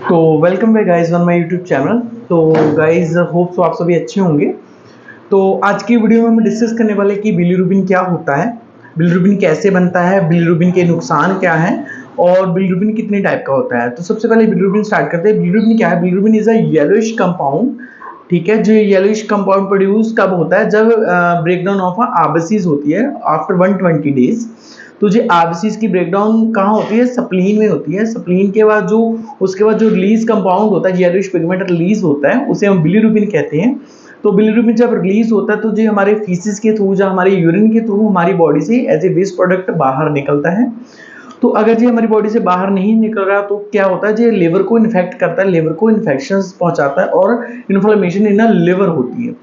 तो welcome back guys on my YouTube channel. तो guys hope so आप सभी अच्छे होंगे। तो आज की वीडियो में हम डिस्कस करने वाले कि बिलीरुबिन क्या होता है, बिलीरुबिन कैसे बनता है, बिलीरुबिन के नुकसान क्या हैं और बिलीरुबिन कितने टाइप का होता है। तो सबसे पहले बिलीरुबिन स्टार्ट करते हैं। बिलीरुबिन क्या है? Bilirubin is a yellowish compound. ठीक है, जो येलोइश कंपाउंड प्रोड्यूस कब होता है? जब ब्रेकडाउन ऑफ आरबीसीज होती है आफ्टर 120 डेज। तो जो आरबीसीज की ब्रेकडाउन कहाँ होती है? स्प्लीन में होती है। स्प्लीन के बाद जो उसके बाद जो रिलीज कंपाउंड होता है, येलोइश पिगमेंट रिलीज होता है, उसे हम बिलीरुबिन कहते हैं। तो बिलीरुबिन जब रिलीज होता है तो जो हमारे फीसिस के थ्रू, जो हमारे यूरिन के थ्रू हमारी बॉडी से एज ए वेस्ट प्रोडक्ट बाहर निकलता है। तो अगर ये हमारी बॉडी से बाहर नहीं निकल रहा तो क्या होता है? ये लिवर को इन्फेक्ट करता है, लिवर को इन्फेक्शन पहुंचाता है और इन्फ्लेमेशन इन लिवर होती है।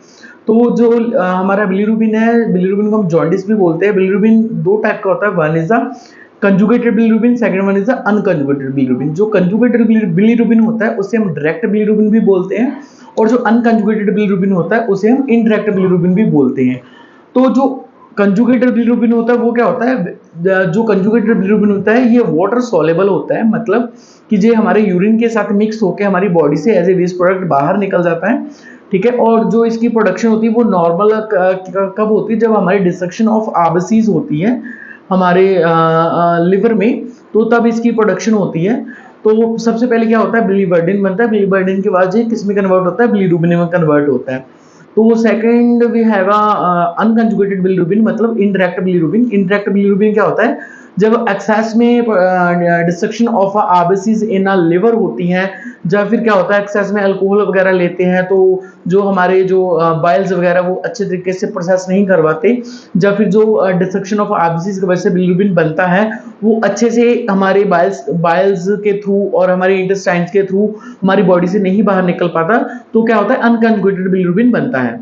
तो जो हमारा बिलीरुबिन है, बिलीरुबिन को हम जॉन्डिस भी बोलते हैं। बिलीरुबिन दो टाइप का होता है, one is a conjugated bilirubin, second one is a unconjugated bilirubin. जो कंजुगेटेड बिलीरुबिन होता है उसे हम डायरेक्ट बिलीरुबिन भी बोलते हैं, और जो अनकंजुगेटेड बिलीरुबिन होता है उसे हम इनडायरेक्ट बिलीरुबिन भी बोलते हैं। तो जो कंजुगेटेड बिलीरुबिन होता है वो क्या होता है? जो कंजुगेटेड बिलीरुबिन होता है ये वाटर सॉल्युबल होता है, मतलब कि ये हमारे यूरिन के साथ मिक्स होकर हमारी बॉडी से एज ए वेस्ट प्रोडक्ट बाहर निकल जाता है। ठीक है, और जो इसकी प्रोडक्शन होती है वो नॉर्मल कब होती है? जब हमारी डिसेक्शन ऑफ आरबीसीज होती है हमारे लिवर में, तो तब इसकी प्रोडक्शन होती है। तो सबसे पहले क्या होता है? बिलीवर्डिन बनता है। बिलीवर्डिन के बाद ये किस में कन्वर्ट होता है? बिलीरुबिन में कन्वर्ट होता है। तो second we have unconjugated bilirubin, मतलब इनडायरेक्ट बिलीरुबिन। इनडायरेक्ट बिलीरुबिन क्या होता है? जब एक्सेस में destruction of RBCs in liver होती हैं, या फिर क्या होता है एक्सेस में अल्कोहल वगैरह लेते हैं तो जो हमारे जो बाइल्स वगैरह वो अच्छे तरीके से प्रोसेस नहीं करवाते, या फिर जो डिस्ट्रक्शन ऑफ आरबीसीज की वजह से बिलीरुबिन बनता है वो अच्छे से हमारे बाइल्स के थ्रू और हमारे इंटेस्टाइन्स के थ्रू हमारी बॉडी से नहीं बाहर निकल पाता, तो क्या होता है? अनकंजुगेटेड बिलीरुबिन बनता है।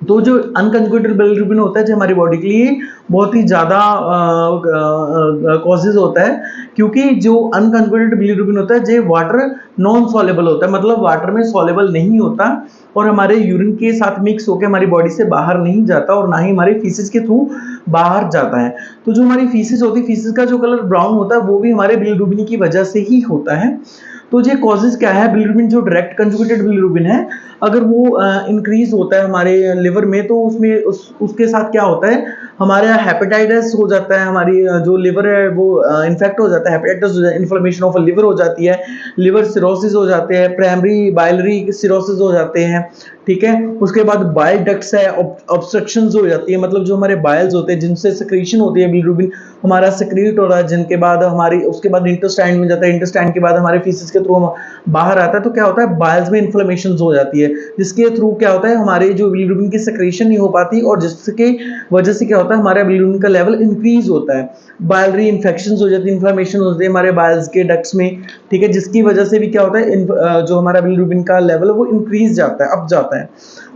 तो जो अनकंजुगेटेड बिलीरुबिन होता है जो हमारी बॉडी के लिए बहुत ही ज़्यादा कॉजेज होता है, क्योंकि जो अनकंजुगेटेड बिलीरुबिन होता है जो वाटर नॉन सॉल्युबल होता है, मतलब वाटर में सॉल्युबल नहीं होता और हमारे यूरिन के साथ मिक्स होकर हमारी बॉडी से बाहर नहीं जाता और ना ही हमारे फीसिस के थ्रू बाहर जाता है। तो जो हमारी फीसिस होती है, फीसिस का जो कलर ब्राउन होता है वो भी हमारे बिलीरुबिन की वजह से ही होता है। तो ये कॉजेज क्या है? बिलीरुबिन जो डायरेक्ट कंजुगेटेड बिलीरुबिन है, अगर वो इंक्रीज होता है हमारे लिवर में तो उसमें उसके साथ क्या होता है? हमारा हेपेटाइटिस हो जाता है, हमारी जो लिवर है वो इन्फेक्ट हो जाता है, हेपेटाइटिस हो जाता है, इन्फ्लेमेशन ऑफ लिवर हो जाती है, लिवर सिरोसिस हो जाते हैं, प्राइमरी बाइलरी सिरोसिस हो जाते हैं। ठीक है, उसके बाद बाइल डक्ट्स है, ऑब्स्ट्रक्शंस हो जाती है, मतलब जो हमारे बाइल्स होते हैं जिनसे सिक्रीशन होती है, बिलीरुबिन हमारा सिक्रीट हो रहा है, जिनके बाद हमारी उसके बाद इंटेस्टाइन में जाता है, इंटेस्टाइन के बाद हमारे फीसिस के थ्रू बाहर आता है, तो क्या होता है? बाइल्स में इन्फ्लेमेशन हो जाती है, जिसके थ्रू क्या होता है? हमारे जो बिलीरुबिन की सिक्रीशन नहीं हो पाती और जिसके वजह से क्या होता है? हमारा बिलीरुबिन का लेवल इंक्रीज होता है, बाइलरी इन्फेक्शन हो जाती है, इन्फ्लेमेशन होती है हमारे बाइल्स के डक्ट्स में। ठीक है, जिसकी वजह से भी क्या होता है? जो हमारा बिलीरुबिन का लेवल है वो इंक्रीज जाता है, अप जाता है।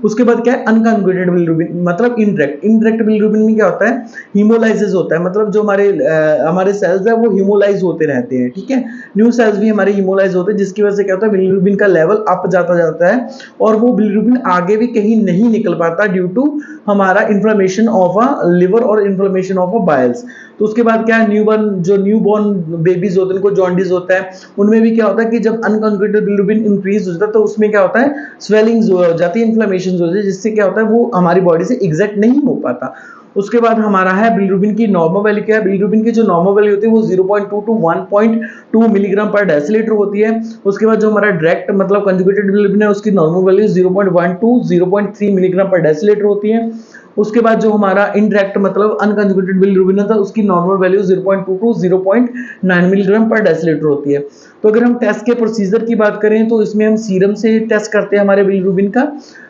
उसके बाद क्या है? अनकंजुगेटेड बिलीरुबिन, मतलब इनडायरेक्ट बिलीरुबिन में क्या होता है? हीमोलाइसिस होता है, मतलब जो हमारे सेल्स है वो हीमोलाइज होते रहते हैं। ठीक है, न्यू सेल्स भी हमारे हीमोलाइज होते हैं, जिसकी वजह से क्या होता है? बिलीरुबिन का लेवल अप जाता है और वो बिलीरुबिन आगे भी कहीं नहीं निकल पाता ड्यू टू हमारा इन्फ्लेमेशन ऑफ अ लिवर और इन्फ्लेमेशन ऑफ अ बाइल्स। तो उसके बाद क्या है? न्यूबॉर्न बेबीज होते हैं उनको जॉन्डिस होता है, उनमें भी क्या होता है कि जब अनकंजुगेटेड बिलीरुबिन इंक्रीज हो जाता है तो उसमें क्या होता है? स्वेलिंग्स हो जाती है, इन्फ्लेमेशन हो जाती है, जिससे क्या होता है? वो हमारी बॉडी से एग्जैक्ट नहीं हो पाता। उसके बाद हमारा है बिलीरुबिन की नॉर्मल वैल्यू। क्या है? बिलीरुबिन की जो नॉर्मल वैल्यू होती है वो 0.2 टू 1.2 मिलीग्राम पर डेसीलीटर होती है। उसके बाद जो हमारा डायरेक्ट मतलब कंजुगेटेड बिलीरुबिन है उसकी नॉर्मल वैल्यू 0.1 टू 0.3 मिलीग्राम पर डेसीलीटर होती है। उसके बाद जो हमारा इनडायरेक्ट मतलब अनकंजुगेटेड बिलीरुबिन था उसकी नॉर्मल वैल्यू 0.2 टू 0.9 मिलीग्राम पर डेसीलीटर होती है। तो अगर हम टेस्ट के प्रोसीजर की बात करें तो इसमें हम सीरम से टेस्ट करते हैं हमारे बिलीरुबिन का,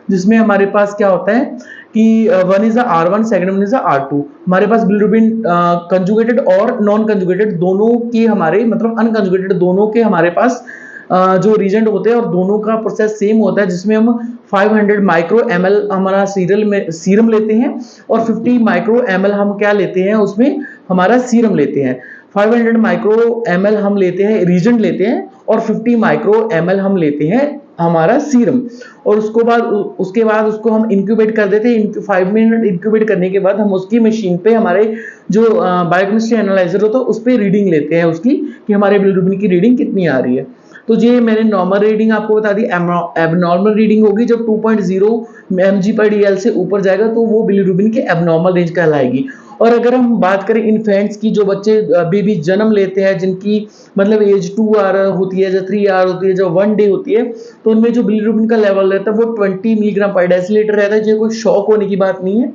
जिसमें हमारे पास क्या होता है कि one is R1, second one is R2। हमारे पास बिलीरुबिन कंजुगेटेड और नॉन कंजुगेटेड दोनों के हमारे मतलब अनकंजुगेटेड दोनों के हमारे पास जो रीजेंट होते हैं और दोनों का प्रोसेस सेम होता है, जिसमें हम 500 माइक्रो ml हमारा सीरम लेते हैं और 50 माइक्रो ml हम क्या लेते हैं? उसमें हमारा सीरम लेते हैं। 500 माइक्रो ml हम लेते हैं रीजेंट लेते हैं और 50 माइक्रो ml हम लेते हैं हमारा सीरम, और उसके बाद उसको हम इंक्यूबेट कर देते हैं। 5 मिनट इंक्यूबेट करने के बाद हम उसकी मशीन पे हमारे जो बायोकेमिस्ट्री एनालाइजर होता है उस पर रीडिंग लेते हैं उसकी कि हमारे बिलीरुबिन की रीडिंग कितनी आ रही है। तो ये मैंने नॉर्मल रीडिंग आपको बता दी। एबनॉर्मल रीडिंग होगी जब 2.0 mg/dl से ऊपर जाएगा तो वो बिलीरुबिन की एबनॉर्मल रेंज कहलाएगी। और अगर हम बात करें इन्फेंट्स की, जो बच्चे बेबी जन्म लेते हैं जिनकी मतलब एज 2 आवर होती है, जो 3 आवर होती है, जो 1 डे होती है, तो उनमें जो बिलीरुबिन का लेवल रहता है वो 20 मिलीग्राम पर डेसीलीटर रहता है। जो कोई शॉक होने की बात नहीं है,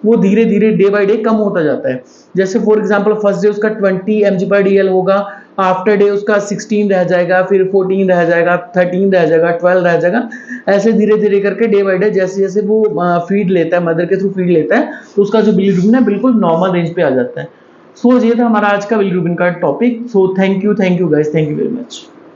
वो धीरे धीरे डे बाय डे कम होता जाता है। जैसे फॉर एग्जांपल फर्स्ट डे उसका 20 mg/dl होगा, आफ्टर डे उसका 16 रह जाएगा, फिर 14 रह जाएगा, 13 रह जाएगा, 12 रह जाएगा। ऐसे धीरे धीरे करके डे बाय डे जैसे जैसे वो फीड लेता है, मदर के थ्रू फीड लेता है, तो उसका जो बिलीरुबिन है बिल्कुल नॉर्मल रेंज पे आ जाता है। सो ये था हमारा आज का बिलीरुबिन का topic. So thank you guys, thank you very much.